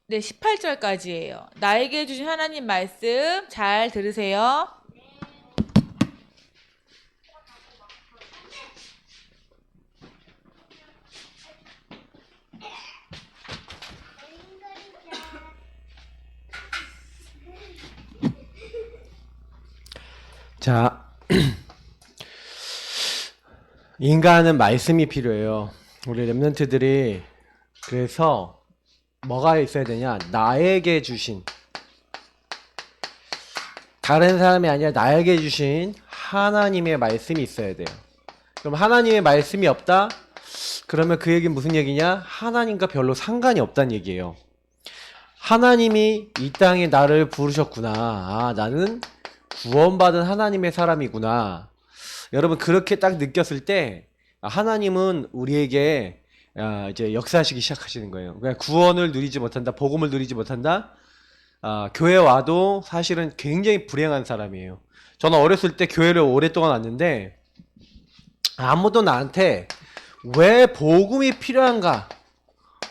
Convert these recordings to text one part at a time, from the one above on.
네, 18절까지예요. 나에게 주신 하나님 말씀 잘 들으세요. 자, 인간은 말씀이 필요해요. 우리 랩런트들이 그래서 뭐가 있어야 되냐? 나에게 주신, 다른 사람이 아니라 나에게 주신 하나님의 말씀이 있어야 돼요. 그럼 하나님의 말씀이 없다? 그러면 그 얘기는 무슨 얘기냐? 하나님과 별로 상관이 없다는 얘기예요. 하나님이 이 땅에 나를 부르셨구나. 아, 나는 구원받은 하나님의 사람이구나. 여러분 그렇게 딱 느꼈을 때 하나님은 우리에게 이제 역사하시기 시작하시는 거예요. 그러니까 구원을 누리지 못한다, 복음을 누리지 못한다. 교회 와도 사실은 굉장히 불행한 사람이에요. 저는 어렸을 때 교회를 오랫동안 왔는데 아무도 나한테 왜 복음이 필요한가?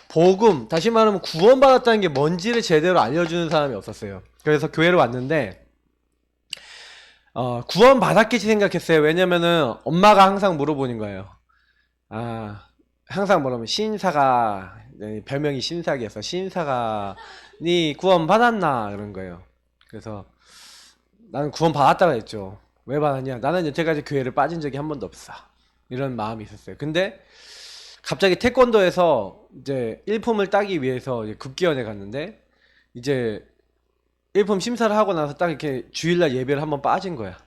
복음, 다시 말하면 구원받았다는 게 뭔지를 제대로 알려주는 사람이 없었어요. 그래서 교회를 왔는데 구원받았겠지 생각했어요. 왜냐면은 엄마가 항상 물어보는 거예요. 항상 뭐라면 신사가, 별명이 신사기였어. 신사가 니 구원받았나? 그런 거예요. 그래서 나는 구원받았다고 했죠. 왜 받았냐? 나는 여태까지 교회를 빠진 적이 한 번도 없어. 이런 마음이 있었어요. 근데 갑자기 태권도에서 이제 일품을 따기 위해서 이제 급기원에 갔는데 이제 일품 심사를 하고 나서 딱 이렇게 주일날 예배를 한번 빠진 거야.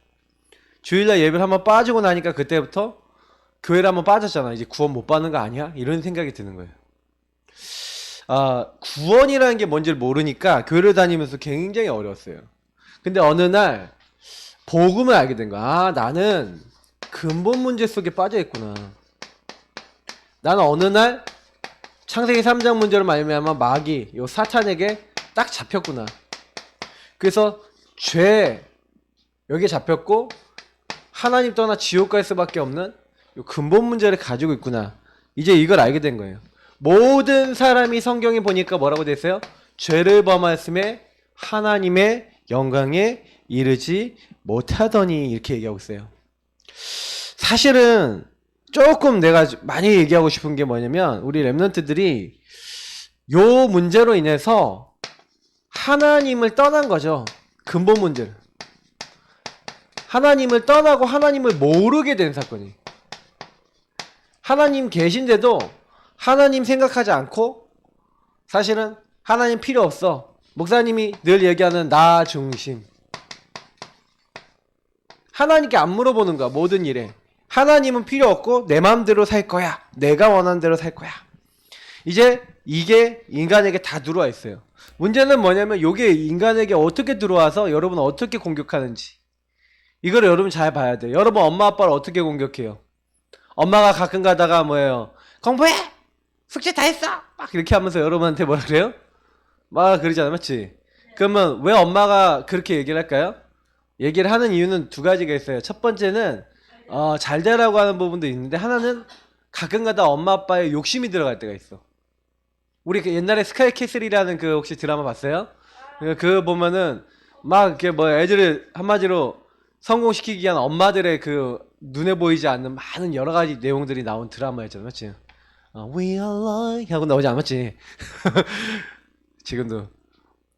주일날 예배를 한번 빠지고 나니까 그때부터 교회를 한번 빠졌잖아. 이제 구원 못 받는 거 아니야? 이런 생각이 드는 거예요. 구원이라는 게 뭔지를 모르니까 교회를 다니면서 굉장히 어려웠어요. 근데 어느 날 복음을 알게 된 거야. 나는 근본 문제 속에 빠져 있구나. 나는 어느 날 창세기 3장 문제로 말미암아 마귀, 요 사탄에게 딱 잡혔구나. 그래서 죄 여기에 잡혔고 하나님 떠나 지옥 갈 수밖에 없는 요 근본 문제를 가지고 있구나. 이제 이걸 알게 된 거예요. 모든 사람이 성경에 보니까 뭐라고 돼 있어요? 죄를 범하였음에 하나님의 영광에 이르지 못하더니 이렇게 얘기하고 있어요. 사실은 조금 내가 많이 얘기하고 싶은 게 뭐냐면 우리 랩런트들이 요 문제로 인해서 하나님을 떠난 거죠. 근본 문제를. 하나님을 떠나고 하나님을 모르게 된 사건이. 하나님 계신데도 하나님 생각하지 않고 사실은 하나님 필요 없어. 목사님이 늘 얘기하는 나 중심. 하나님께 안 물어보는 거야. 모든 일에. 하나님은 필요 없고 내 마음대로 살 거야. 내가 원하는 대로 살 거야. 이제 이게 인간에게 다 들어와 있어요. 문제는 뭐냐면 이게 인간에게 어떻게 들어와서 여러분 어떻게 공격하는지 이걸 여러분 잘 봐야 돼요. 여러분 엄마 아빠를 어떻게 공격해요? 엄마가 가끔 가다가 뭐예요? 공부해! 숙제 다 했어! 막 이렇게 하면서 여러분한테 뭐라 그래요? 막 그러잖아, 맞지? 그러면 왜 엄마가 그렇게 얘기를 할까요? 얘기를 하는 이유는 두 가지가 있어요. 첫 번째는 잘 되라고 하는 부분도 있는데 하나는 가끔가다 엄마 아빠의 욕심이 들어갈 때가 있어. 우리 그 옛날에 스카이 캐슬이라는 그 혹시 드라마 봤어요? 그 보면은 막 이렇게 뭐 애들을 한마디로 성공시키기 위한 엄마들의 그 눈에 보이지 않는 많은 여러 가지 내용들이 나온 드라마였잖아, 맞지? We are like 하고 나오지 않았지? 지금도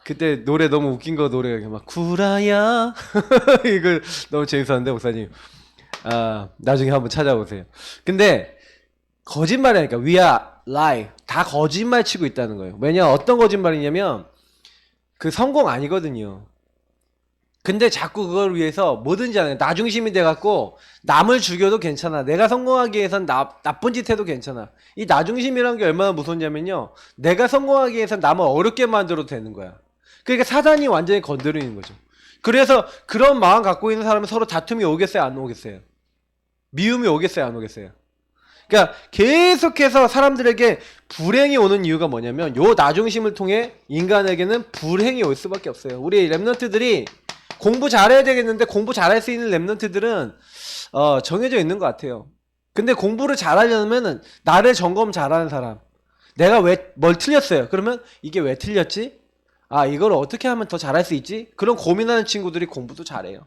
그때 노래 너무 웃긴 거 노래 막 구라야 이거 너무 재밌었는데 목사님 나중에 한번 찾아보세요. 근데 거짓말이니까 we are lie 다 거짓말 치고 있다는 거예요. 왜냐 어떤 거짓말이냐면 그 성공 아니거든요. 근데 자꾸 그걸 위해서 뭐든지 하는 나 중심이 돼갖고 남을 죽여도 괜찮아. 내가 성공하기 위해선 나쁜 짓 해도 괜찮아. 이 나 중심이라는 게 얼마나 무섭냐면요. 내가 성공하기 위해선 남을 어렵게 만들어도 되는 거야. 그러니까 사단이 완전히 건드리는 거죠. 그래서 그런 마음 갖고 있는 사람은 서로 다툼이 오겠어요? 안 오겠어요? 미움이 오겠어요? 안 오겠어요? 그러니까 계속해서 사람들에게 불행이 오는 이유가 뭐냐면 요 나 중심을 통해 인간에게는 불행이 올 수밖에 없어요. 우리 랩런트들이 공부 잘해야 되겠는데 공부 잘할 수 있는 랩런트들은 정해져 있는 것 같아요. 근데 공부를 잘하려면 나를 점검 잘하는 사람, 내가 왜 뭘 틀렸어요. 그러면 이게 왜 틀렸지? 아, 이걸 어떻게 하면 더 잘할 수 있지? 그런 고민하는 친구들이 공부도 잘해요.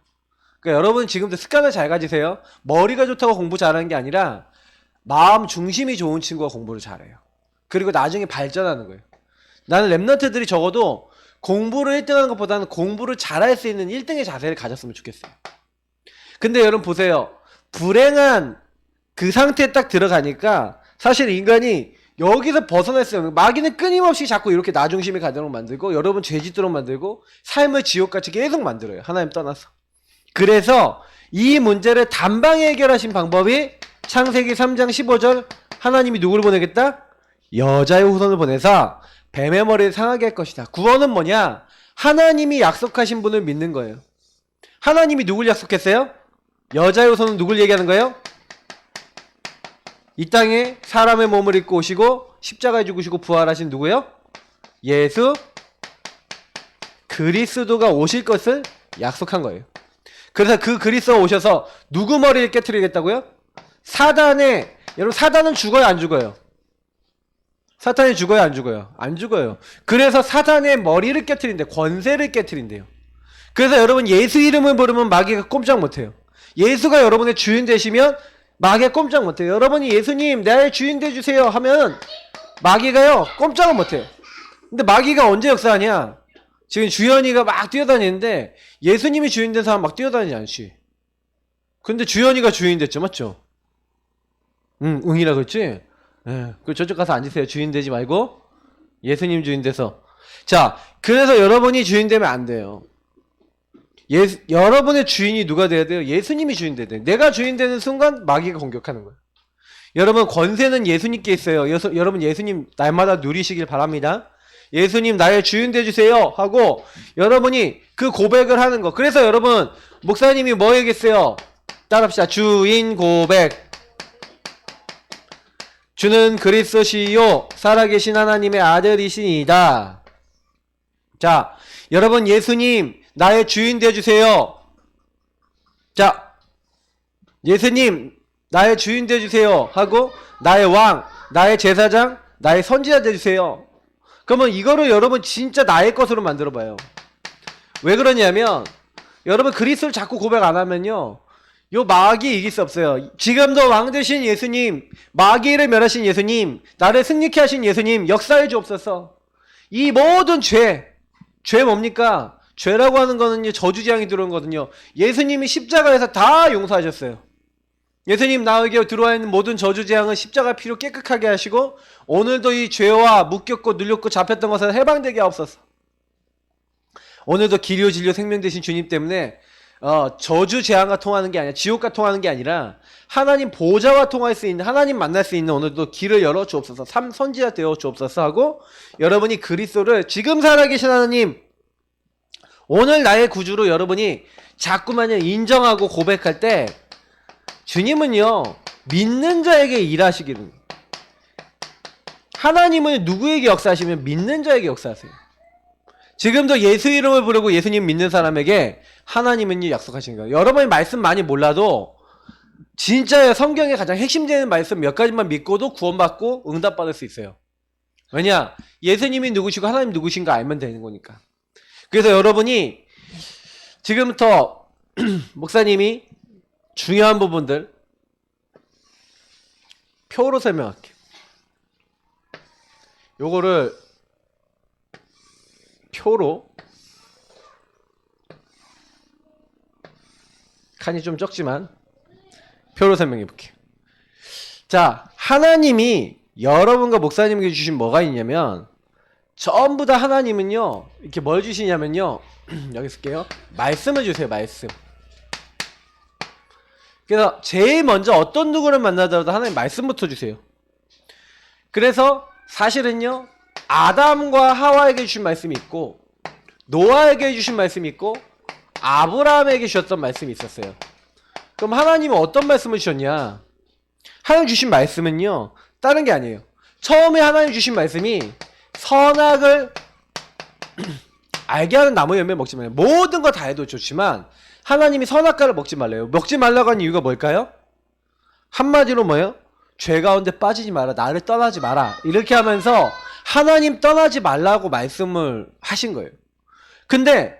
그러니까 여러분 지금도 습관을 잘 가지세요. 머리가 좋다고 공부 잘하는 게 아니라 마음 중심이 좋은 친구가 공부를 잘해요. 그리고 나중에 발전하는 거예요. 나는 랩런트들이 적어도 공부를 1등하는 것보다는 공부를 잘할 수 있는 1등의 자세를 가졌으면 좋겠어요. 근데 여러분 보세요. 불행한 그 상태에 딱 들어가니까 사실 인간이 여기서 벗어났어요. 마귀는 끊임없이 자꾸 이렇게 나중심의 가정을 만들고 여러분 죄짓도록 만들고 삶을 지옥같이 계속 만들어요. 하나님 떠나서. 그래서 이 문제를 단방에 해결하신 방법이 창세기 3장 15절 하나님이 누구를 보내겠다? 여자의 후손을 보내서 뱀의 머리를 상하게 할 것이다. 구원은 뭐냐? 하나님이 약속하신 분을 믿는 거예요. 하나님이 누굴 약속했어요? 여자의 후손은 누굴 얘기하는 거예요? 이 땅에 사람의 몸을 입고 오시고 십자가에 죽으시고 부활하신 누구예요? 예수 그리스도가 오실 것을 약속한 거예요. 그래서 그 그리스도가 오셔서 누구 머리를 깨트리겠다고요? 사단의, 여러분 사단은 죽어요 안 죽어요? 사탄이 죽어요 안 죽어요? 안 죽어요. 그래서 사단의 머리를 깨트린대. 권세를 깨트린대요. 그래서 여러분 예수 이름을 부르면 마귀가 꼼짝 못해요. 예수가 여러분의 주인 되시면 마귀가 꼼짝 못해요. 여러분이 예수님 나의 주인 되주세요 하면 마귀가요 꼼짝을 못해요. 근데 마귀가 언제 역사하냐? 지금 주현이가 막 뛰어다니는데 예수님이 주인 된 사람 막 뛰어다니지 않지. 근데 주현이가 주인 됐죠, 맞죠? 응이라 그랬지? 예, 그 저쪽 가서 앉으세요. 주인 되지 말고 예수님 주인 돼서. 자, 그래서 여러분이 주인 되면 안 돼요. 여러분의 주인이 누가 돼야 돼요? 예수님이 주인 돼야 돼요. 내가 주인 되는 순간 마귀가 공격하는 거예요. 여러분 권세는 예수님께 있어요. 여러분 예수님 날마다 누리시길 바랍니다. 예수님 나의 주인 되주세요 하고 여러분이 그 고백을 하는 거. 그래서 여러분 목사님이 뭐 얘기했어요? 따라합시다. 주인 고백. 주는 그리스도시요 살아계신 하나님의 아들이시니이다. 자, 여러분 예수님 나의 주인 되어주세요. 자, 예수님 나의 주인 되어주세요 하고 나의 왕, 나의 제사장, 나의 선지자 되어주세요. 그러면 이거를 여러분 진짜 나의 것으로 만들어봐요. 왜 그러냐면 여러분 그리스도를 자꾸 고백 안 하면요 요 마귀 이길 수 없어요. 지금도 왕 되신 예수님, 마귀를 멸하신 예수님, 나를 승리케 하신 예수님 역사해 주옵소서. 이 모든 죄 뭡니까? 죄라고 하는 거는요 저주재앙이 들어온 거거든요. 예수님이 십자가에서 다 용서하셨어요. 예수님 나에게 들어와 있는 모든 저주재앙은 십자가 피로 깨끗하게 하시고 오늘도 이 죄와 묶였고 눌렸고 잡혔던 것을 해방되게 하옵소서. 오늘도 길이요 진리요 생명 되신 주님 때문에 저주재앙과 통하는 게 아니라 지옥과 통하는 게 아니라 하나님 보좌와 통할 수 있는 하나님 만날 수 있는 오늘도 길을 열어 주옵소서. 선지자 되어 주옵소서 하고 여러분이 그리스도를 지금 살아계신 하나님 오늘 나의 구주로 여러분이 자꾸만요 인정하고 고백할 때 주님은요 믿는 자에게 일하시기를. 하나님은 누구에게 역사하시면 믿는 자에게 역사하세요. 지금도 예수 이름을 부르고 예수님 믿는 사람에게 하나님은요 약속하시는 거예요. 여러분이 말씀 많이 몰라도 진짜 성경의 가장 핵심되는 말씀 몇 가지만 믿고도 구원받고 응답받을 수 있어요. 왜냐? 예수님이 누구시고 하나님 누구신가 알면 되는 거니까. 그래서 여러분이 지금부터 목사님이 중요한 부분들 표로 설명할게요. 요거를 표로 칸이 좀 적지만 표로 설명해 볼게요. 자, 하나님이 여러분과 목사님에게 주신 뭐가 있냐면 전부 다 하나님은요 이렇게 뭘 주시냐면요 여기 쓸게요. 말씀을 주세요. 말씀. 그래서 제일 먼저 어떤 누구를 만나더라도 하나님 말씀부터 주세요. 그래서 사실은요 아담과 하와에게 주신 말씀이 있고 노아에게 주신 말씀이 있고 아브라함에게 주셨던 말씀이 있었어요. 그럼 하나님은 어떤 말씀을 주셨냐? 하나님 주신 말씀은요 다른 게 아니에요. 처음에 하나님 주신 말씀이 선악을 알게 하는 나무 열매 먹지 말아요. 모든 거 다 해도 좋지만 하나님이 선악과를 먹지 말래요. 먹지 말라고 하는 이유가 뭘까요? 한마디로 뭐예요? 죄 가운데 빠지지 마라. 나를 떠나지 마라. 이렇게 하면서 하나님 떠나지 말라고 말씀을 하신 거예요. 근데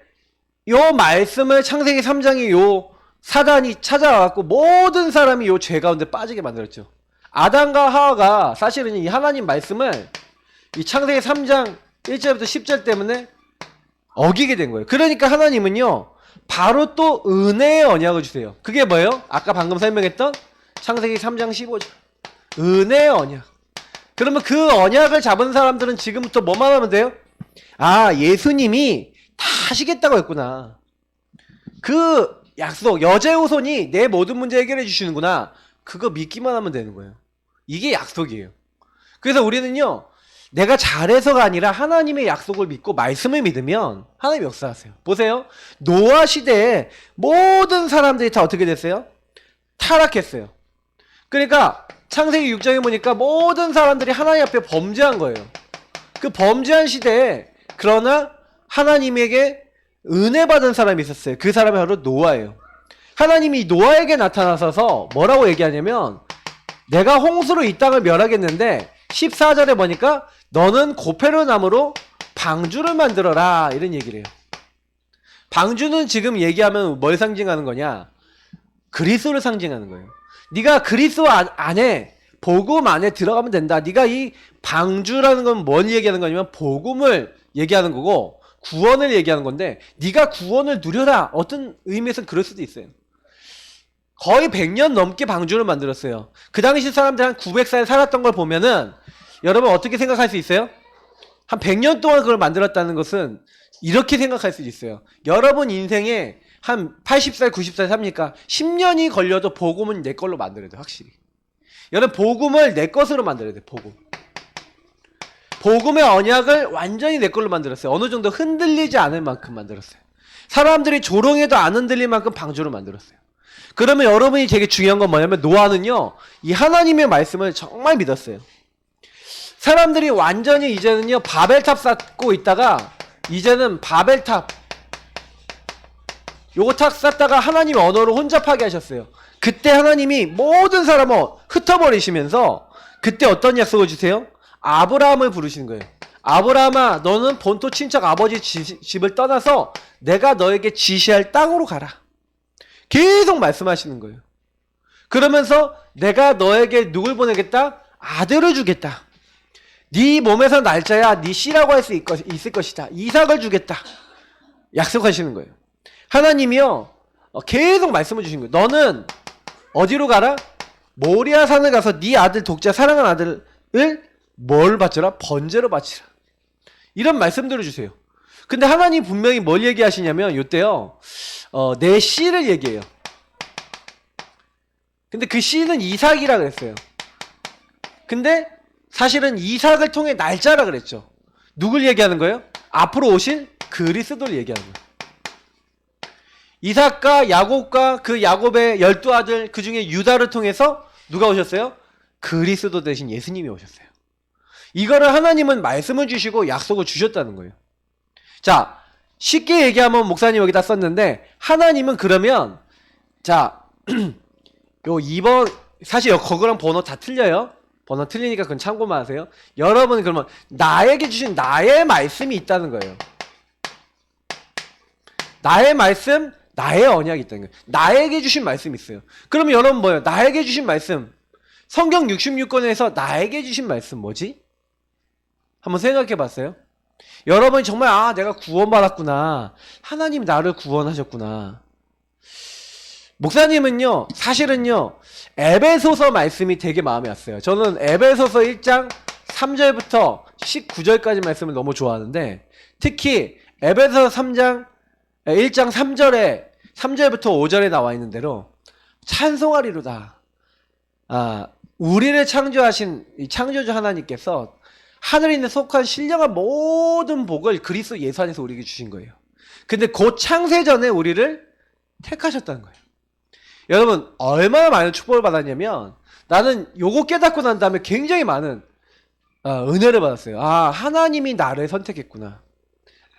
요 말씀을 창세기 3장에 요 사단이 찾아와갖고 모든 사람이 요 죄 가운데 빠지게 만들었죠. 아담과 하와가 사실은 이 하나님 말씀을 이 창세기 3장 1절부터 10절 때문에 어기게 된 거예요. 그러니까 하나님은요 바로 또 은혜의 언약을 주세요. 그게 뭐예요? 아까 방금 설명했던 창세기 3장 15절 은혜의 언약. 그러면 그 언약을 잡은 사람들은 지금부터 뭐만 하면 돼요? 아, 예수님이 다 하시겠다고 했구나. 그 약속, 여제 후손이 내 모든 문제 해결해 주시는구나. 그거 믿기만 하면 되는 거예요. 이게 약속이에요. 그래서 우리는요, 내가 잘해서가 아니라 하나님의 약속을 믿고 말씀을 믿으면 하나님 역사하세요. 보세요. 노아 시대에 모든 사람들이 다 어떻게 됐어요? 타락했어요. 그러니까 창세기 6장에 보니까 모든 사람들이 하나님 앞에 범죄한 거예요. 그 범죄한 시대에 그러나 하나님에게 은혜 받은 사람이 있었어요. 그 사람이 바로 노아예요. 하나님이 노아에게 나타나셔서 뭐라고 얘기하냐면 내가 홍수로 이 땅을 멸하겠는데 14절에 보니까 너는 고페르 나무로 방주를 만들어라 이런 얘기를 해요. 방주는 지금 얘기하면 뭘 상징하는 거냐? 그리스도를 상징하는 거예요. 네가 그리스도 안에 복음 안에 들어가면 된다. 네가 이 방주라는 건 뭘 얘기하는 거냐면 복음을 얘기하는 거고 구원을 얘기하는 건데 네가 구원을 누려라. 어떤 의미에서는 그럴 수도 있어요. 거의 100년 넘게 방주를 만들었어요. 그 당시 사람들 한 900살 살았던 걸 보면은 여러분 어떻게 생각할 수 있어요? 한 100년 동안 그걸 만들었다는 것은 이렇게 생각할 수 있어요. 여러분 인생에 한 80살, 90살 삽니까? 10년이 걸려도 복음은 내 걸로 만들어야 돼, 확실히. 여러분, 복음을 내 것으로 만들어야 돼, 복음. 복음의 언약을 완전히 내 걸로 만들었어요. 어느 정도 흔들리지 않을 만큼 만들었어요. 사람들이 조롱해도 안 흔들릴 만큼 방주로 만들었어요. 그러면 여러분이 되게 중요한 건 뭐냐면 노아는요, 이 하나님의 말씀을 정말 믿었어요. 사람들이 완전히 이제는요, 바벨탑 쌓고 있다가 이제는 바벨탑 요거 탁 쌓다가 하나님의 언어로 혼잡하게 하셨어요. 그때 하나님이 모든 사람을 흩어버리시면서 그때 어떤 약속을 주세요? 아브라함을 부르시는 거예요. 아브라함아 너는 본토 친척 아버지 집을 떠나서 내가 너에게 지시할 땅으로 가라. 계속 말씀하시는 거예요. 그러면서 내가 너에게 누굴 보내겠다? 아들을 주겠다. 네 몸에서 날짜야 네 씨라고 할 수 있을 것이다. 이삭을 주겠다. 약속하시는 거예요. 하나님이요 계속 말씀을 주신 거예요. 너는 어디로 가라? 모리아 산을 가서 네 아들 독자 사랑하는 아들을 뭘 바쳐라? 번제로 바치라. 이런 말씀들을 주세요. 근데 하나님 분명히 뭘 얘기하시냐면 이때요 내 씨를 얘기해요. 근데 그 씨는 이삭이라 그랬어요. 근데 사실은 이삭을 통해 날짜라 그랬죠. 누굴 얘기하는 거예요? 앞으로 오실 그리스도를 얘기하는 거예요. 이삭과 야곱과 그 야곱의 12아들 그 중에 유다를 통해서 누가 오셨어요? 그리스도 대신 예수님이 오셨어요. 이거를 하나님은 말씀을 주시고 약속을 주셨다는 거예요. 자, 쉽게 얘기하면 목사님 여기다 썼는데 하나님은 그러면 자, 요 2번 사실 거기랑 번호 다 틀려요. 번호 틀리니까 그건 참고만 하세요. 여러분 그러면 나에게 주신 나의 말씀이 있다는 거예요. 나의 말씀 나의 언약이 있다는 거예요. 나에게 주신 말씀이 있어요. 그러면 여러분 뭐예요? 나에게 주신 말씀. 성경 66권에서 나에게 주신 말씀 뭐지? 한번 생각해 봤어요? 여러분이 정말 내가 구원받았구나. 하나님 나를 구원하셨구나. 목사님은요. 사실은요. 에베소서 말씀이 되게 마음에 왔어요. 저는 에베소서 1장 3절부터 19절까지 말씀을 너무 좋아하는데 특히 에베소서 3장 1장 3절에 3절부터 5절에 나와 있는 대로 찬송하리로다. 우리를 창조하신 이 창조주 하나님께서 하늘에 있는 속한 신령한 모든 복을 그리스도 예수 안에서 우리에게 주신 거예요. 근데 곧 창세전에 우리를 택하셨다는 거예요. 여러분 얼마나 많은 축복을 받았냐면 나는 요거 깨닫고 난 다음에 굉장히 많은 은혜를 받았어요. 하나님이 나를 선택했구나.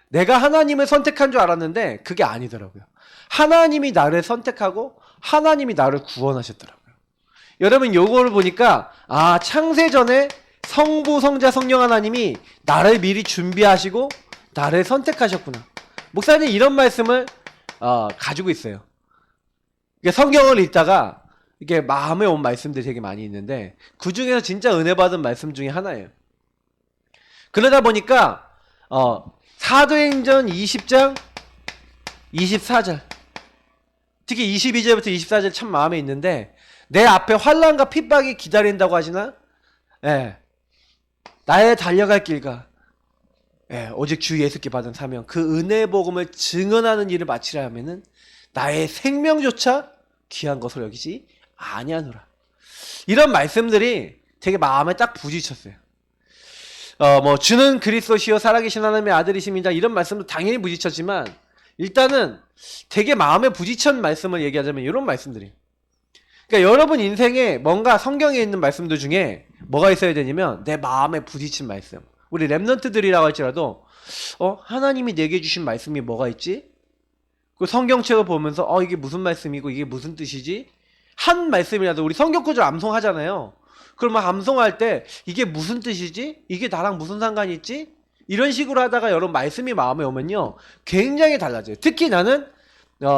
내가 하나님을 선택한 줄 알았는데 그게 아니더라고요. 하나님이 나를 선택하고 하나님이 나를 구원하셨더라고요. 여러분 요거를 보니까 아 창세전에 성부 성자 성령 하나님이 나를 미리 준비하시고 나를 선택하셨구나. 목사님 이런 말씀을 가지고 있어요. 성경을 읽다가 이게 마음에 온 말씀들이 되게 많이 있는데 그 중에서 진짜 은혜 받은 말씀 중에 하나예요. 그러다 보니까 사도행전 20장 24절 특히 22절부터 24절 참 마음에 있는데 내 앞에 환난과 핍박이 기다린다고 하시나? 예. 나의 달려갈 길과 오직 주 예수께 받은 사명 그 은혜의 복음을 증언하는 일을 마치라 하면은 나의 생명조차 귀한 것으로 여기지 아니하노라. 이런 말씀들이 되게 마음에 딱 부딪혔어요. 뭐 주는 그리스도시요 살아계신 하나님의 아들이십니다. 이런 말씀도 당연히 부딪혔지만 일단은 되게 마음에 부딪힌 말씀을 얘기하자면 이런 말씀들이. 그러니까 여러분 인생에 뭔가 성경에 있는 말씀들 중에 뭐가 있어야 되냐면 내 마음에 부딪힌 말씀. 우리 랩런트들이라고 할지라도 하나님이 내게 주신 말씀이 뭐가 있지? 그 성경책을 보면서 이게 무슨 말씀이고 이게 무슨 뜻이지? 한 말씀이라도 우리 성경 구절 암송하잖아요. 그러면 암송할 때 이게 무슨 뜻이지? 이게 나랑 무슨 상관이 있지? 이런 식으로 하다가 여러분 말씀이 마음에 오면요 굉장히 달라져요. 특히 나는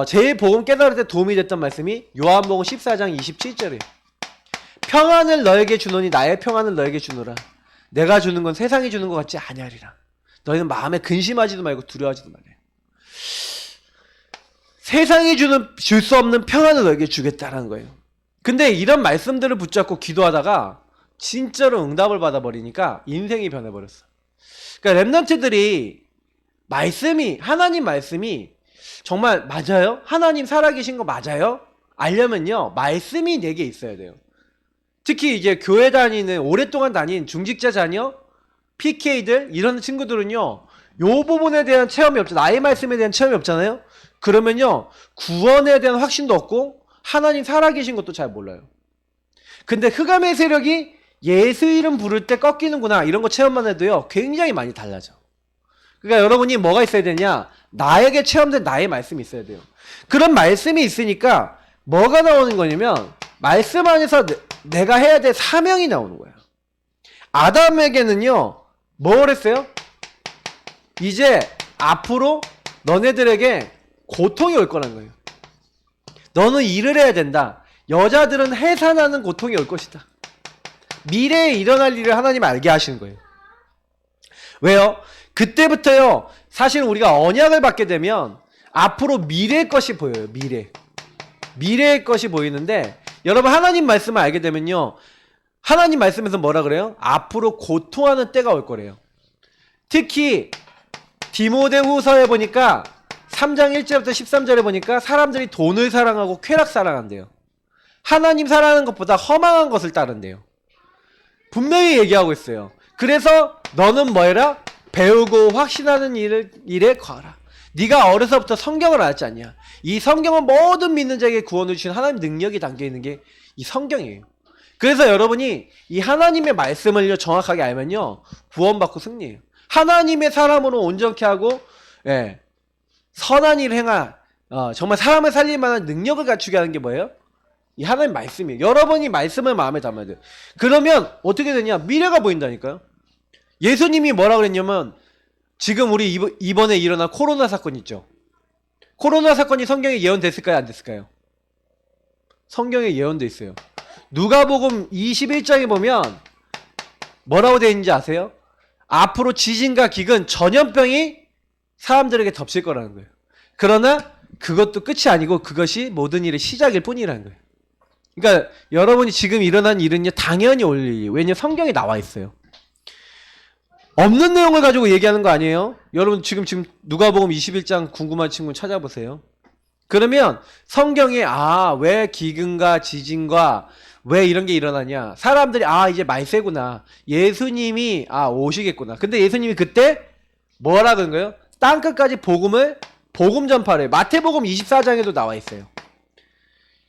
제일 복음 깨달을 때 도움이 됐던 말씀이 요한복음 14장 27절이에요. 평안을 너에게 주노니 나의 평안을 너에게 주노라. 내가 주는 건 세상이 주는 것 같지 아니하리라. 너희는 마음에 근심하지도 말고 두려워하지도 말아요. 세상이 줄 수 없는 평안을 너에게 주겠다라는 거예요. 근데 이런 말씀들을 붙잡고 기도하다가 진짜로 응답을 받아버리니까 인생이 변해버렸어. 그러니까 랩런트들이 하나님 말씀이 정말 맞아요? 하나님 살아계신 거 맞아요? 알려면요 말씀이 내게 있어야 돼요. 특히 이제 교회 다니는 오랫동안 다닌 중직자 자녀, PK들 이런 친구들은요 요 부분에 대한 체험이 없죠. 나의 말씀에 대한 체험이 없잖아요. 그러면요 구원에 대한 확신도 없고 하나님 살아계신 것도 잘 몰라요. 근데 흑암의 세력이 예수 이름 부를 때 꺾이는구나 이런 거 체험만 해도요 굉장히 많이 달라져. 그러니까 여러분이 뭐가 있어야 되냐, 나에게 체험된 나의 말씀이 있어야 돼요. 그런 말씀이 있으니까 뭐가 나오는 거냐면 말씀 안에서 내가 해야 될 사명이 나오는 거예요. 아담에게는요 뭘 했어요? 이제 앞으로 너네들에게 고통이 올 거라는 거예요. 너는 일을 해야 된다. 여자들은 해산하는 고통이 올 것이다. 미래에 일어날 일을 하나님 알게 하시는 거예요. 왜요? 그때부터요 사실 우리가 언약을 받게 되면 앞으로 미래의 것이 보여요. 미래의 것이 보이는데 여러분 하나님 말씀을 알게 되면요 하나님 말씀에서 뭐라 그래요? 앞으로 고통하는 때가 올 거래요. 특히 디모데후서에 보니까 3장 1절부터 13절에 보니까 사람들이 돈을 사랑하고 쾌락 사랑한대요. 하나님 사랑하는 것보다 허망한 것을 따른대요. 분명히 얘기하고 있어요. 그래서 너는 뭐 해라? 배우고 확신하는 일에 거하라. 네가 어려서부터 성경을 알았지 않냐? 이 성경은 모든 믿는 자에게 구원을 주신 하나님 능력이 담겨있는 게 이 성경이에요. 그래서 여러분이 이 하나님의 말씀을 정확하게 알면요 구원받고 승리해요. 하나님의 사람으로 온전케 하고 선한 일을 행할 정말 사람을 살릴 만한 능력을 갖추게 하는 게 뭐예요? 이 하나님 말씀이에요. 여러분이 말씀을 마음에 담아야 돼요. 그러면 어떻게 되냐? 미래가 보인다니까요. 예수님이 뭐라 그랬냐면 지금 우리 이번에 일어난 코로나 사건 있죠. 코로나 사건이 성경에 예언됐을까요? 안 됐을까요? 성경에 예언돼 있어요. 누가복음 21장에 보면 뭐라고 되어 있는지 아세요? 앞으로 지진과 기근, 전염병이 사람들에게 덮칠 거라는 거예요. 그러나 그것도 끝이 아니고 그것이 모든 일의 시작일 뿐이라는 거예요. 그러니까 여러분이 지금 일어난 일은요 당연히 올 일이에요. 왜냐면 성경에 나와 있어요. 없는 내용을 가지고 얘기하는 거 아니에요? 여러분 지금 누가복음 21장 궁금한 친구는 찾아보세요. 그러면 성경에 왜 기근과 지진과 왜 이런 게 일어나냐? 사람들이 이제 말세구나. 예수님이 오시겠구나. 근데 예수님이 그때 뭐라 그런 거예요? 땅끝까지 복음 전파를 마태복음 24장에도 나와 있어요.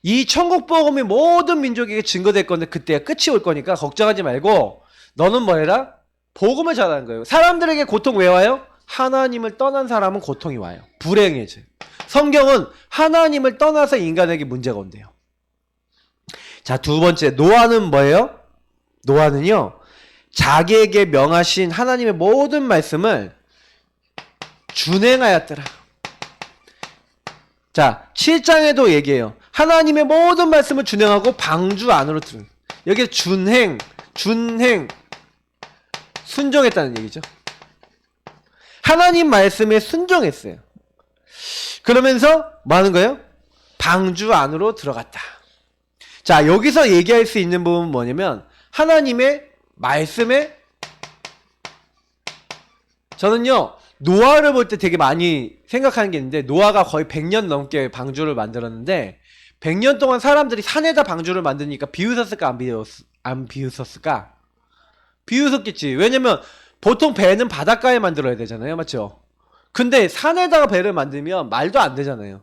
이 천국 복음이 모든 민족에게 증거될 건데 그때가 끝이 올 거니까 걱정하지 말고 너는 뭐 해라? 복음을 전하는 거예요. 사람들에게 고통 왜 와요? 하나님을 떠난 사람은 고통이 와요. 불행해져요. 성경은 하나님을 떠나서 인간에게 문제가 온대요. 자, 두 번째 노아는 뭐예요? 노아는요, 자기에게 명하신 하나님의 모든 말씀을 준행하였더라. 자, 7장에도 얘기해요. 하나님의 모든 말씀을 준행하고 방주 안으로 들은. 여기 준행, 순종했다는 얘기죠. 하나님 말씀에 순종했어요. 그러면서 뭐 하는 거예요? 방주 안으로 들어갔다. 자, 여기서 얘기할 수 있는 부분은 뭐냐면 하나님의 말씀에, 저는요 노아를 볼 때 되게 많이 생각하는 게 있는데, 노아가 거의 100년 넘게 방주를 만들었는데 100년 동안 사람들이 산에다 방주를 만드니까 비웃었을까 안 비웃었을까? 비웃었겠지. 왜냐면 보통 배는 바닷가에 만들어야 되잖아요, 맞죠? 근데 산에다가 배를 만들면 말도 안 되잖아요.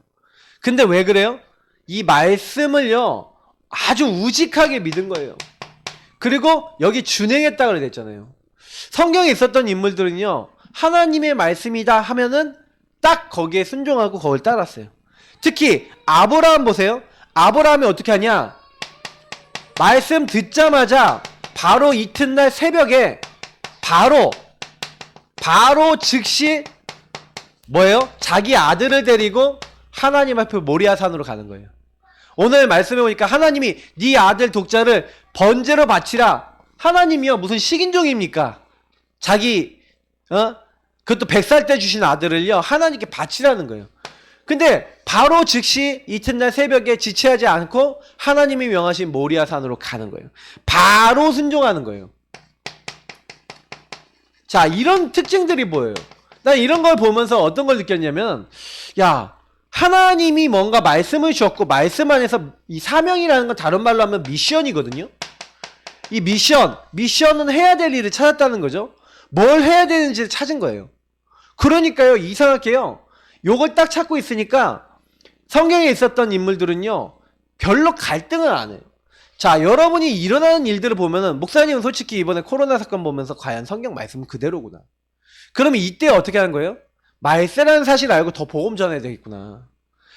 근데 왜 그래요? 이 말씀을요 아주 우직하게 믿은 거예요. 그리고 여기 준행했다 그래 됐잖아요. 성경에 있었던 인물들은요, 하나님의 말씀이다 하면은 딱 거기에 순종하고 그걸 따랐어요. 특히 아브라함 보세요. 아브라함이 어떻게 하냐? 말씀 듣자마자 바로 이튿날 새벽에 바로 즉시 뭐예요? 자기 아들을 데리고 하나님 앞에 모리아 산으로 가는 거예요. 오늘 말씀해 보니까 하나님이 네 아들 독자를 번제로 바치라. 하나님이요 무슨 식인종입니까? 자기 그것도 100살 때 주신 아들을요 하나님께 바치라는 거예요. 근데 바로 즉시 이튿날 새벽에 지체하지 않고 하나님이 명하신 모리아 산으로 가는 거예요. 바로 순종하는 거예요. 자, 이런 특징들이 보여요. 난 이런 걸 보면서 어떤 걸 느꼈냐면, 야, 하나님이 뭔가 말씀을 주었고 말씀 안에서 이 사명이라는 건 다른 말로 하면 미션이거든요. 이 미션은 해야 될 일을 찾았다는 거죠. 뭘 해야 되는지를 찾은 거예요. 그러니까요, 이상하게요, 요걸 딱 찾고 있으니까 성경에 있었던 인물들은요 별로 갈등을 안 해요. 자, 여러분이 일어나는 일들을 보면은, 목사님은 솔직히 이번에 코로나 사건 보면서 과연 성경 말씀은 그대로구나. 그러면 이때 어떻게 하는 거예요? 말세라는 사실 알고 더 복음 전해야 되겠구나.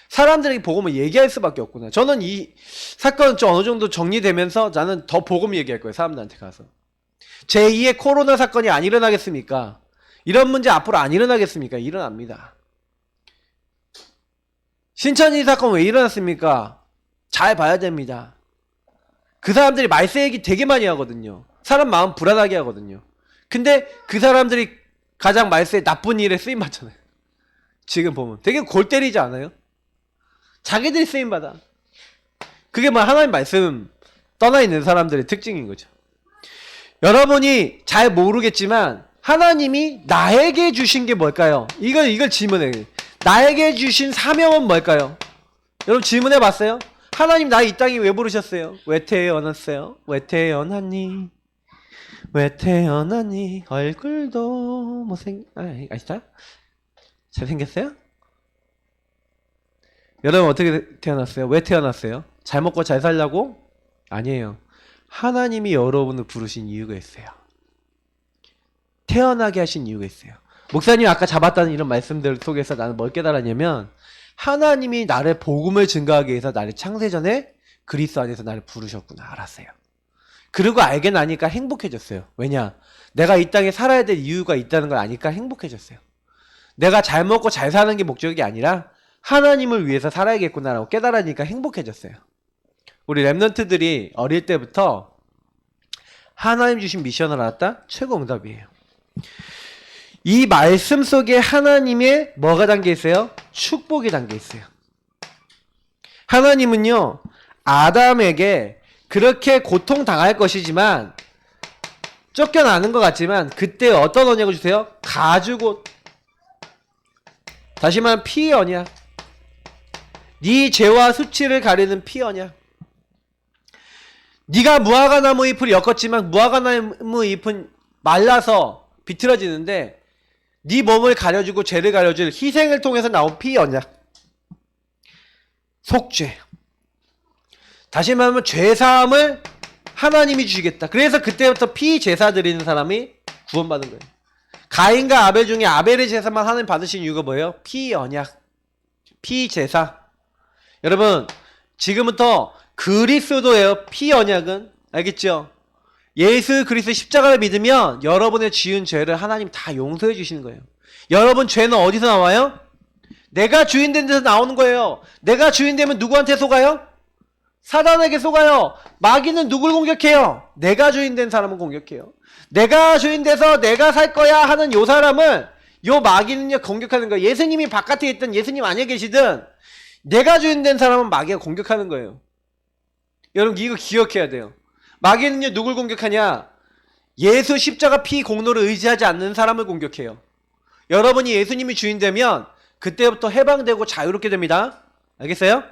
사람들에게 복음을 얘기할 수밖에 없구나. 저는 이 사건 좀 어느 정도 정리되면서 나는 더 복음 얘기할 거예요. 사람들한테 가서. 제2의 코로나 사건이 안 일어나겠습니까? 이런 문제 앞으로 안 일어나겠습니까? 일어납니다. 신천지 사건 왜 일어났습니까? 잘 봐야 됩니다. 그 사람들이 말세 얘기 되게 많이 하거든요. 사람 마음 불안하게 하거든요. 근데 그 사람들이 가장 말세에 나쁜 일에 쓰임받잖아요. 지금 보면 되게 골 때리지 않아요? 자기들이 쓰임받아. 그게 뭐 하나님 말씀 떠나 있는 사람들의 특징인 거죠. 여러분이 잘 모르겠지만 하나님이 나에게 주신 게 뭘까요? 이걸 질문해. 나에게 주신 사명은 뭘까요? 여러분 질문해 봤어요? 하나님 나 이 땅에 왜 부르셨어요? 왜 태어났어요? 왜 태어났니? 왜 태어났니? 얼굴도 아시죠? 잘생겼어요? 여러분 어떻게 태어났어요? 왜 태어났어요? 잘 먹고 잘 살려고? 아니에요. 하나님이 여러분을 부르신 이유가 있어요. 태어나게 하신 이유가 있어요. 목사님 아까 잡았다는 이런 말씀들 속에서 나는 뭘 깨달았냐면, 하나님이 나를 복음을 증거하기 위해서 나를 창세전에 그리스도 안에서 나를 부르셨구나 알았어요. 그리고 알게 나니까 행복해졌어요. 왜냐? 내가 이 땅에 살아야 될 이유가 있다는 걸 아니까 행복해졌어요. 내가 잘 먹고 잘 사는 게 목적이 아니라 하나님을 위해서 살아야겠구나라고 깨달으니까 행복해졌어요. 우리 랩런트들이 어릴 때부터 하나님 주신 미션을 알았다? 최고 응답이에요. 이 말씀 속에 하나님의 뭐가 담겨 있어요? 축복이 담겨 있어요. 하나님은요 아담에게 그렇게 고통당할 것이지만, 쫓겨나는 것 같지만 그때 어떤 언약을 주세요? 가죽옷, 다시 말하면 피의 언약, 네 죄와 수치를 가리는 피의 언약. 네가 무화과나무 잎을 엮었지만 무화과나무 잎은 말라서 비틀어지는데 네 몸을 가려주고 죄를 가려줄 희생을 통해서 나온 피의 언약, 속죄. 다시 말하면 죄사함을 하나님이 주시겠다. 그래서 그때부터 피 제사 드리는 사람이 구원받은 거예요. 가인과 아벨 중에 아벨의 제사만 하나님 받으신 이유가 뭐예요? 피 언약, 피 제사. 여러분 지금부터 그리스도예요. 피 언약은. 알겠죠? 예수 그리스도 십자가를 믿으면 여러분의 지은 죄를 하나님 다 용서해 주시는 거예요. 여러분 죄는 어디서 나와요? 내가 주인 된 데서 나오는 거예요. 내가 주인 되면 누구한테 속아요? 사단에게 속아요. 마귀는 누굴 공격해요? 내가 주인 된 사람은 공격해요. 내가 주인 돼서 내가 살 거야 하는 요 사람을 요 마귀는요 공격하는 거예요. 예수님이 바깥에 있든 예수님 안에 계시든 내가 주인 된 사람은 마귀가 공격하는 거예요. 여러분 이거 기억해야 돼요. 마귀는요 누굴 공격하냐? 예수 십자가 피 공로를 의지하지 않는 사람을 공격해요. 여러분이 예수님이 주인 되면 그때부터 해방되고 자유롭게 됩니다. 알겠어요?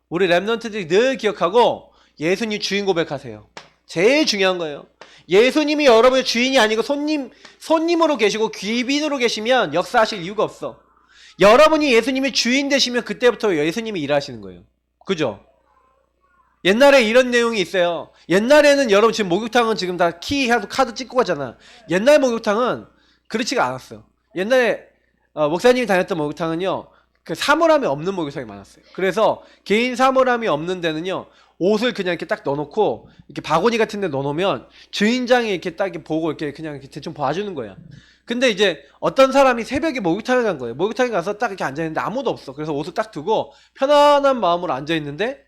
우리 랩런트들이 늘 기억하고 예수님 주인 고백하세요. 제일 중요한 거예요. 예수님이 여러분의 주인이 아니고 손님으로 계시고 귀빈으로 계시면 역사하실 이유가 없어. 여러분이 예수님의 주인 되시면 그때부터 예수님이 일하시는 거예요. 그죠? 옛날에 이런 내용이 있어요. 옛날에는 여러분 지금 목욕탕은 지금 다 키하고 카드 찍고 가잖아. 옛날 목욕탕은 그렇지가 않았어요. 옛날에 목사님이 다녔던 목욕탕은요. 그 사물함이 없는 목욕탕이 많았어요. 그래서 개인 사물함이 없는 데는요. 옷을 그냥 이렇게 딱 넣어놓고 이렇게 바구니 같은 데 넣어놓으면 주인장이 이렇게 딱 보고 이렇게 그냥 이렇게 대충 봐주는 거야. 근데 이제 어떤 사람이 새벽에 목욕탕에 간 거예요. 목욕탕에 가서 딱 이렇게 앉아있는데 아무도 없어. 그래서 옷을 딱 두고 편안한 마음으로 앉아있는데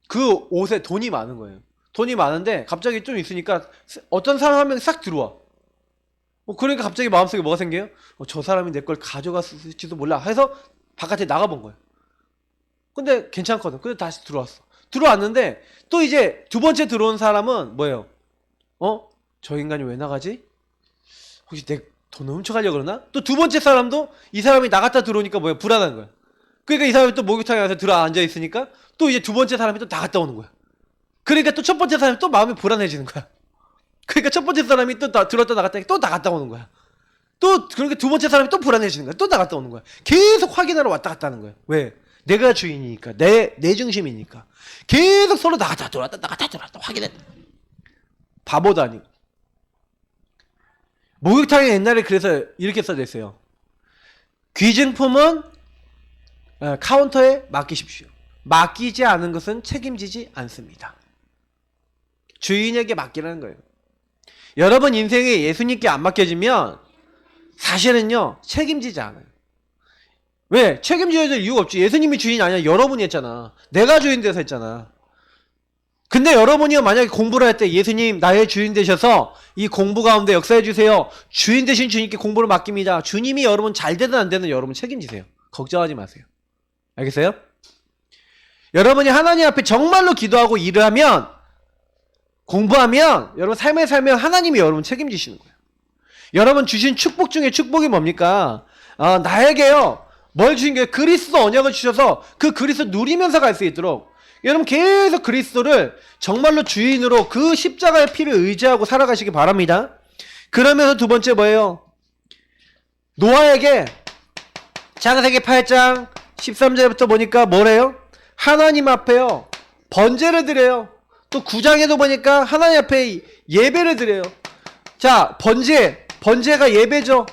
그 옷에 돈이 많은 거예요. 돈이 많은데 갑자기 좀 있으니까 어떤 사람 한 명이 싹 들어와. 그러니까 갑자기 마음속에 뭐가 생겨요? 저 사람이 내 걸 가져갔을지도 몰라 해서 바깥에 나가본 거예요. 근데 괜찮거든. 근데 다시 들어왔어. 들어왔는데 또 이제 두 번째 들어온 사람은 뭐예요? 저 인간이 왜 나가지? 혹시 내 돈 훔쳐가려고 그러나? 또 두 번째 사람도 이 사람이 나갔다 들어오니까 뭐예요? 불안한 거야. 그러니까 이 사람이 또 목욕탕에 가서 들어 앉아 있으니까 또 이제 두 번째 사람이 또 나갔다 오는 거야. 그러니까 또 첫 번째 사람이 또 마음이 불안해지는 거야. 그러니까 첫 번째 사람이 또 들었다 나갔다 또 나갔다 오는 거야. 또 그러니까 두 번째 사람이 또 불안해지는 거야. 또 나갔다 오는 거야. 계속 확인하러 왔다 갔다 하는 거야. 왜? 내가 주인이니까. 내 중심이니까. 계속 서로 나갔다 들어왔다 나갔다 들어왔다 확인해. 바보도 아니고. 목욕탕에 옛날에 그래서 이렇게 써졌어요. 귀증품은 카운터에 맡기십시오. 맡기지 않은 것은 책임지지 않습니다. 주인에게 맡기라는 거예요. 여러분 인생에 예수님께 안 맡겨지면 사실은요 책임지지 않아요. 왜? 책임져야 될 이유가 없지. 예수님이 주인이 아니라 여러분이 했잖아. 내가 주인 돼서 했잖아. 근데 여러분이요 만약에 공부를 할 때 예수님 나의 주인 되셔서 이 공부 가운데 역사해 주세요. 주인 되신 주님께 공부를 맡깁니다. 주님이 여러분 잘 되든 안 되든 여러분 책임지세요. 걱정하지 마세요. 알겠어요? 여러분이 하나님 앞에 정말로 기도하고 일을 하면 공부하면 여러분 삶에 살면 하나님이 여러분 책임지시는 거예요. 여러분 주신 축복 중에 축복이 뭡니까? 나에게요 뭘 주신 게 그리스도 언약을 주셔서 그 그리스도 누리면서 갈 수 있도록 여러분 계속 그리스도를 정말로 주인으로 그 십자가의 피를 의지하고 살아가시기 바랍니다. 그러면서 두 번째 뭐예요? 노아에게 창세기 8장 13절부터 보니까 뭐래요? 하나님 앞에요 번제를 드려요. 또 9장에도 보니까 하나님 앞에 예배를 드려요. 자, 번제가 예배죠.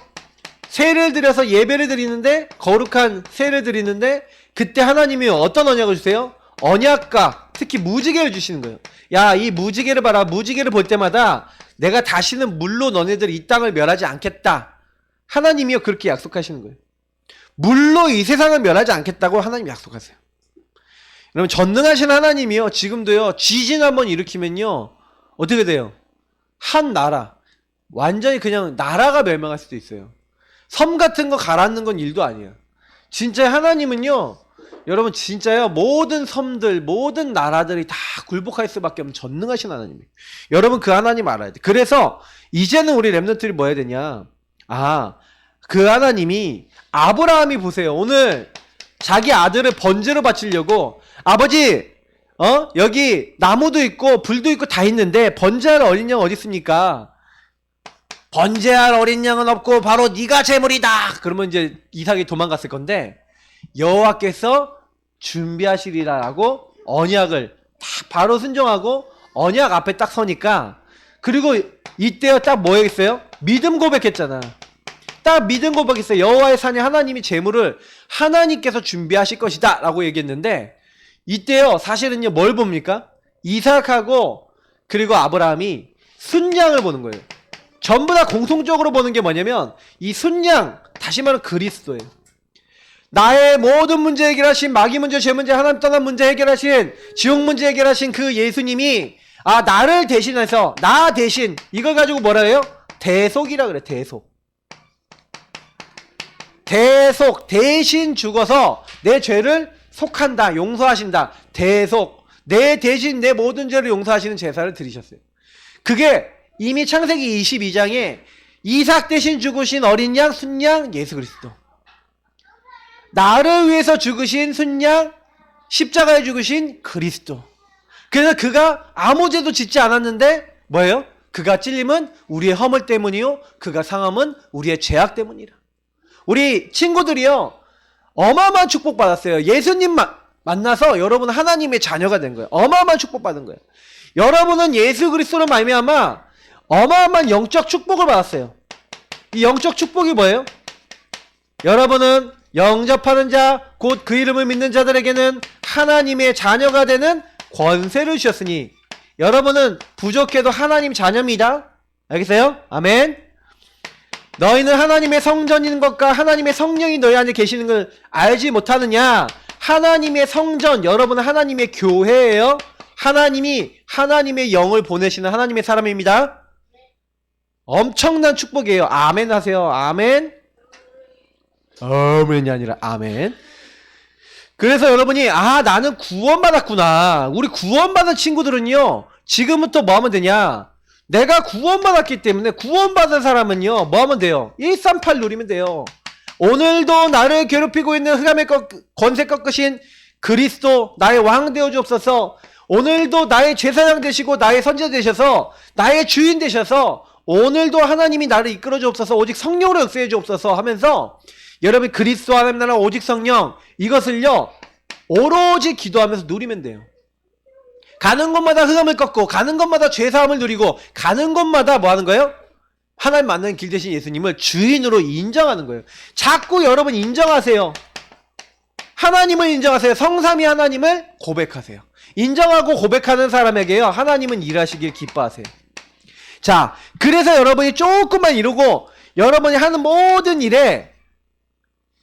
세를 드려서 예배를 드리는데 거룩한 세를 드리는데 그때 하나님이 어떤 언약을 주세요? 언약과 특히 무지개를 주시는 거예요. 야, 이 무지개를 봐라. 무지개를 볼 때마다 내가 다시는 물로 너네들 이 땅을 멸하지 않겠다. 하나님이요 그렇게 약속하시는 거예요. 물로 이 세상을 멸하지 않겠다고 하나님 약속하세요. 여러분 전능하신 하나님이요 지금도요 지진 한번 일으키면요 어떻게 돼요? 한 나라 완전히 그냥 나라가 멸망할 수도 있어요. 섬 같은 거 가라앉는 건 일도 아니에요. 진짜 하나님은요 여러분 진짜요 모든 섬들 모든 나라들이 다 굴복할 수밖에 없는 전능하신 하나님이에요. 여러분 그 하나님 알아야 돼. 그래서 이제는 우리 렘넌트들이 뭐 해야 되냐, 그 하나님이 아브라함이 보세요. 오늘 자기 아들을 번제로 바치려고 아버지 여기 나무도 있고 불도 있고 다 있는데 번제할 어린 양 어디 있습니까? 번제할 어린 양은 없고 바로 네가 제물이다. 그러면 이제 이삭이 도망갔을 건데 여호와께서 준비하시리라라고 언약을 딱 바로 순종하고 언약 앞에 딱 서니까 그리고 이때요 딱 뭐 했어요? 믿음 고백했잖아. 딱 믿음 고백했어요. 여호와의 산에 하나님이 제물을 하나님께서 준비하실 것이다 라고 얘기했는데 이때요 사실은요 뭘 봅니까? 이삭하고 그리고 아브라함이 순양을 보는 거예요. 전부 다 공통적으로 보는 게 뭐냐면 이 순양, 다시 말하면 그리스도예요. 나의 모든 문제 해결하신, 마귀 문제, 죄 문제, 하나님 떠난 문제 해결하신, 지옥 문제 해결하신 그 예수님이 나를 대신해서, 나 대신 이걸 가지고 뭐라 해요? 대속이라 그래. 대속 대신 죽어서 내 죄를 속한다, 용서하신다. 대속, 내 대신 내 모든 죄를 용서하시는 제사를 드리셨어요. 그게 이미 창세기 22장에 이삭 대신 죽으신 어린 양, 순양, 예수 그리스도. 나를 위해서 죽으신 순양, 십자가에 죽으신 그리스도. 그래서 그가 아무 죄도 짓지 않았는데 뭐예요? 그가 찔림은 우리의 허물 때문이요, 그가 상함은 우리의 죄악 때문이라. 우리 친구들이요 어마어마한 축복 받았어요. 예수님 만나서 여러분 하나님의 자녀가 된 거예요. 어마어마한 축복 받은 거예요. 여러분은 예수 그리스도로 말미암아 어마어마한 영적 축복을 받았어요. 이 영적 축복이 뭐예요? 여러분은 영접하는 자, 곧 그 이름을 믿는 자들에게는 하나님의 자녀가 되는 권세를 주셨으니 여러분은 부족해도 하나님 자녀입니다. 알겠어요? 아멘. 너희는 하나님의 성전인 것과 하나님의 성령이 너희 안에 계시는 걸 알지 못하느냐? 하나님의 성전, 여러분은 하나님의 교회예요. 하나님이 하나님의 영을 보내시는 하나님의 사람입니다. 엄청난 축복이에요. 아멘 하세요. 아멘. 아멘이 아니라 아멘. 그래서 여러분이 나는 구원받았구나. 우리 구원받은 친구들은요 지금부터 뭐 하면 되냐? 내가 구원받았기 때문에 구원받은 사람은요 뭐 하면 돼요? 138 누리면 돼요. 오늘도 나를 괴롭히고 있는 흑암의 권세 꺾으신 그리스도 나의 왕 되어 주옵소서. 오늘도 나의 제사장 되시고 나의 선지자 되셔서 나의 주인 되셔서 오늘도 하나님이 나를 이끌어 주옵소서. 오직 성령으로 역사해 주옵소서 하면서 여러분 그리스도 하나님 나라 오직 성령 이것을요 오로지 기도하면서 누리면 돼요. 가는 곳마다 흑암을 꺾고 가는 곳마다 죄사함을 누리고 가는 곳마다 뭐 하는 거예요? 하나님 만나는 길 대신 예수님을 주인으로 인정하는 거예요. 자꾸 여러분 인정하세요. 하나님을 인정하세요. 성삼위 하나님을 고백하세요. 인정하고 고백하는 사람에게요 하나님은 일하시길 기뻐하세요. 자, 그래서 여러분이 조금만 이루고 여러분이 하는 모든 일에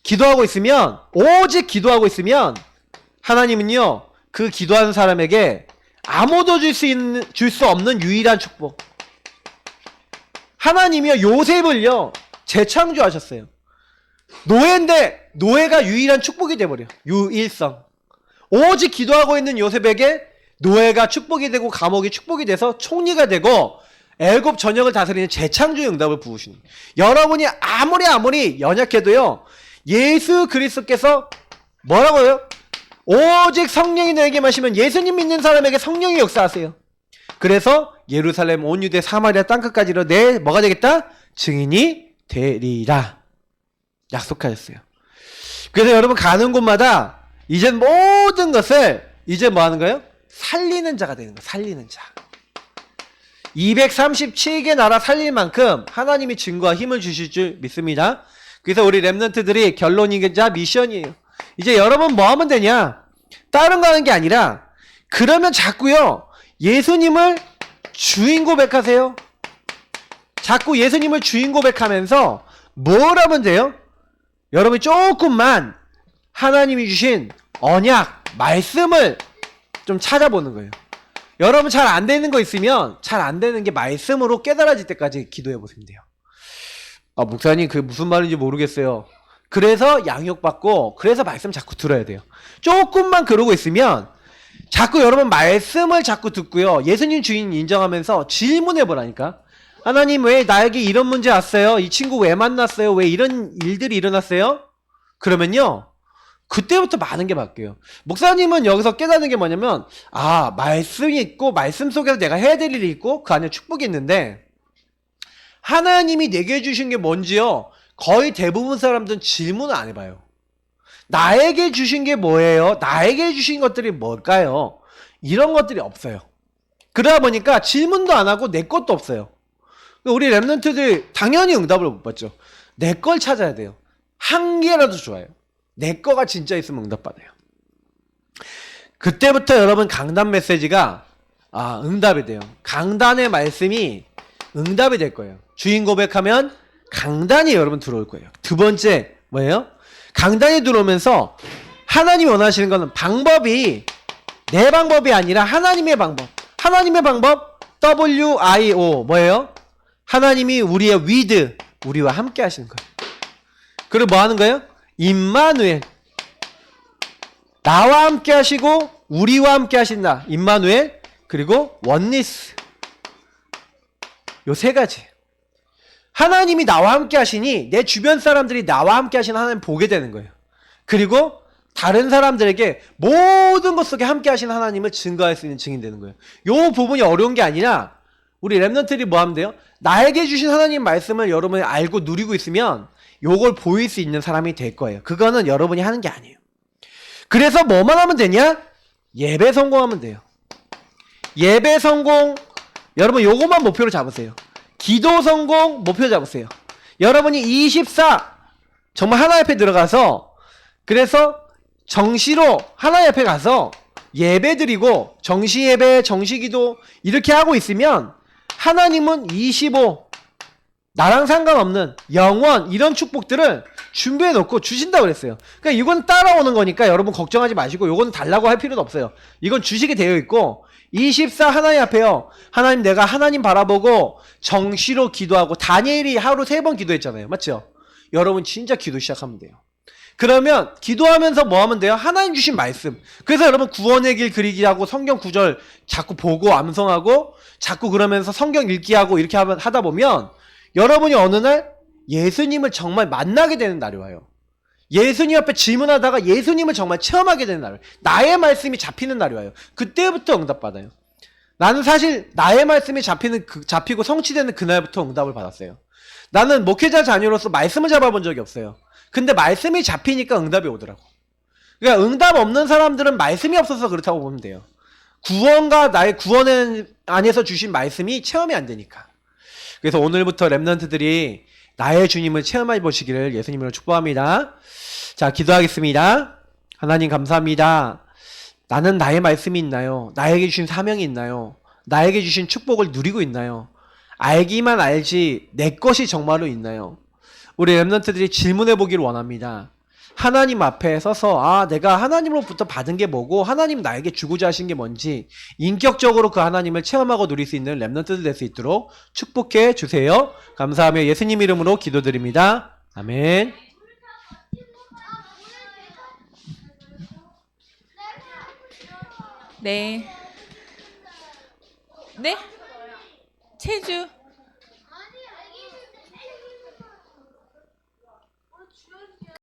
기도하고 있으면, 오직 기도하고 있으면 하나님은요 그 기도하는 사람에게 아무도 줄 수 없는 유일한 축복. 하나님이요 요셉을요 재창조하셨어요. 노예인데 노예가 유일한 축복이 돼버려. 유일성. 오직 기도하고 있는 요셉에게 노예가 축복이 되고 감옥이 축복이 돼서 총리가 되고 애굽 전역을 다스리는 재창조의 응답을 부으시는. 여러분이 아무리 연약해도요 예수 그리스도께서 뭐라고요? 오직 성령이 너에게 마시면 예수님 믿는 사람에게 성령이 역사하세요. 그래서 예루살렘 온 유대 사마리아 땅끝까지로 내 뭐가 되겠다? 증인이 되리라 약속하셨어요. 그래서 여러분 가는 곳마다 이제 모든 것을 이제 뭐 하는 거예요? 살리는 자가 되는 거예요. 살리는 자. 237개 나라 살릴 만큼 하나님이 증거와 힘을 주실 줄 믿습니다. 그래서 우리 랩런트들이 결론이자 미션이에요. 이제 여러분 뭐 하면 되냐? 다른 거 하는 게 아니라 그러면 자꾸요 예수님을 주인 고백하세요. 자꾸 예수님을 주인 고백하면서 뭘 하면 돼요? 여러분이 조금만 하나님이 주신 언약, 말씀을 좀 찾아보는 거예요. 여러분 잘 안 되는 거 있으면 잘 안 되는 게 말씀으로 깨달아질 때까지 기도해 보시면 돼요. 목사님 그 무슨 말인지 모르겠어요. 그래서 양육받고 그래서 말씀 자꾸 들어야 돼요. 조금만 그러고 있으면 자꾸 여러분 말씀을 자꾸 듣고요 예수님 주인 인정하면서 질문해 보라니까. 하나님 왜 나에게 이런 문제 왔어요? 이 친구 왜 만났어요? 왜 이런 일들이 일어났어요? 그러면요 그때부터 많은 게 바뀌어요. 목사님은 여기서 깨닫는 게 뭐냐면 말씀이 있고 말씀 속에서 내가 해야 될 일이 있고 그 안에 축복이 있는데 하나님이 내게 주신 게 뭔지요 거의 대부분 사람들은 질문을 안 해봐요. 나에게 주신 게 뭐예요? 나에게 주신 것들이 뭘까요? 이런 것들이 없어요. 그러다 보니까 질문도 안 하고 내 것도 없어요. 우리 랩런트들 당연히 응답을 못 받죠. 내 걸 찾아야 돼요. 한 개라도 좋아요. 내 거가 진짜 있으면 응답받아요. 그때부터 여러분 강단 메시지가 응답이 돼요. 강단의 말씀이 응답이 될 거예요. 주인 고백하면 강단이 여러분 들어올 거예요. 두 번째 뭐예요? 강단이 들어오면서 하나님이 원하시는 거는 방법이 내 방법이 아니라 하나님의 방법. 하나님의 방법 WIO 뭐예요? 하나님이 우리의 with 우리와 함께 하시는 거예요. 그리고 뭐 하는 거예요? 임마누엘 나와 함께 하시고 우리와 함께 하신다. 임마누엘 그리고 원니스 요 세 가지. 하나님이 나와 함께 하시니 내 주변 사람들이 나와 함께 하시는 하나님 보게 되는 거예요. 그리고 다른 사람들에게 모든 것 속에 함께 하시는 하나님을 증거할 수 있는 증인 되는 거예요. 요 부분이 어려운 게 아니라 우리 랩런트들이 뭐 하면 돼요? 나에게 주신 하나님 말씀을 여러분이 알고 누리고 있으면 요걸 보일 수 있는 사람이 될 거예요. 그거는 여러분이 하는 게 아니에요. 그래서 뭐만 하면 되냐? 예배 성공하면 돼요. 예배 성공 여러분 요것만 목표로 잡으세요. 기도 성공 목표 잡으세요. 여러분이 24 정말 하나님 앞에 들어가서 그래서 정시로 하나님 앞에 가서 예배 드리고 정시 예배 정시 기도 이렇게 하고 있으면 하나님은 25 나랑 상관없는 영원 이런 축복들을 준비해 놓고 주신다고 그랬어요. 그러니까 이건 따라오는 거니까 여러분 걱정하지 마시고 이건 달라고 할 필요도 없어요. 이건 주시게 되어 있고 24 하나님 앞에요. 하나님 내가 하나님 바라보고 정시로 기도하고 다니엘이 하루 3번 기도했잖아요. 맞죠? 여러분 진짜 기도 시작하면 돼요. 그러면 기도하면서 뭐 하면 돼요? 하나님 주신 말씀. 그래서 여러분 구원의 길 그리기 하고 성경 구절 자꾸 보고 암송하고 자꾸 그러면서 성경 읽기 하고 이렇게 하다 보면 여러분이 어느 날 예수님을 정말 만나게 되는 날이 와요. 예수님 앞에 질문하다가 예수님을 정말 체험하게 되는 날. 나의 말씀이 잡히는 날이 와요. 그때부터 응답받아요. 나는 사실 나의 말씀이 잡히고 성취되는 그날부터 응답을 받았어요. 나는 목회자 자녀로서 말씀을 잡아본 적이 없어요. 근데 말씀이 잡히니까 응답이 오더라고. 그러니까 응답 없는 사람들은 말씀이 없어서 그렇다고 보면 돼요. 구원과 나의 구원 안에서 주신 말씀이 체험이 안 되니까. 그래서 오늘부터 랩런트들이 나의 주님을 체험해 보시기를 예수님으로 축복합니다. 자, 기도하겠습니다. 하나님 감사합니다. 나는 나의 말씀이 있나요? 나에게 주신 사명이 있나요? 나에게 주신 축복을 누리고 있나요? 알기만 알지 내 것이 정말로 있나요? 우리 랩런트들이 질문해 보기를 원합니다. 하나님 앞에 서서 내가 하나님으로부터 받은 게 뭐고 하나님 나에게 주고자 하신 게 뭔지 인격적으로 그 하나님을 체험하고 누릴 수 있는 랩런트들 될 수 있도록 축복해 주세요. 감사하며 예수님 이름으로 기도드립니다. 아멘. 네. 네? 체주